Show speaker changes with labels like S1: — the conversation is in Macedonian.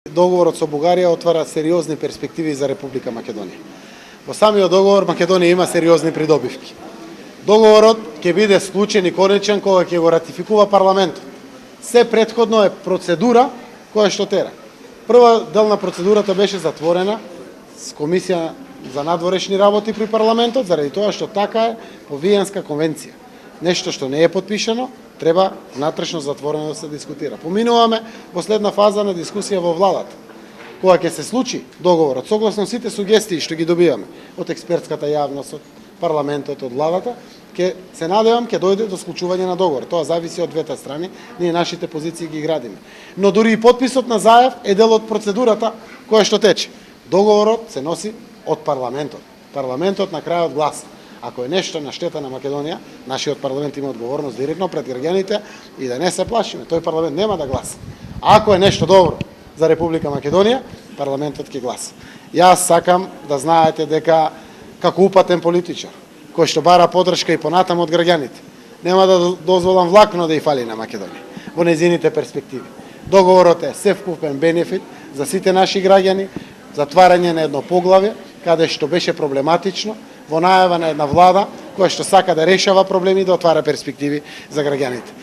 S1: Договорот со Бугарија отвара сериозни перспективи за Република Македонија. Во самиот договор Македонија има сериозни придобивки. Договорот ќе биде склучен и конечен кога ќе го ратификува парламентот. Се претходно е процедура која што тера. Прва дел на процедурата беше затворена с Комисија за надворешни работи при парламентот, заради тоа што така е по Виенска конвенција. Нешто што не е потпишано, треба внатрешно затворено да се дискутира. Поминуваме во следна фаза на дискусија во владата. Кога ќе се случи договорот, согласно сите сугестии што ги добиваме од експертската јавност, од парламентот, од владата, ќе се надевам ќе дојде до склучување на договор. Тоа зависи од двете страни, ние нашите позиции ги градиме. Но дури и подписот на зајав е дел од процедурата која што тече. Договорот се носи од парламентот. Парламентот на крајот гласа. Ако е нешто на штета на Македонија, нашиот парламент има одговорност директно пред граѓаните и да не се плашиме. Тој парламент нема да гласа. А ако е нешто добро за Република Македонија, парламентот ќе гласа. Јас сакам да знаете дека како упатен политичар, кој што бара подршка и понатаму од граѓаните, нема да дозволам влакно да и фали на Македонија во незините перспективи. Договорот е севкупен бенефит за сите наши граѓани, затварање на едно поглавје каде што беше проблематично, во најава на една влада која што сака да решава проблеми и да отвара перспективи за граѓаните.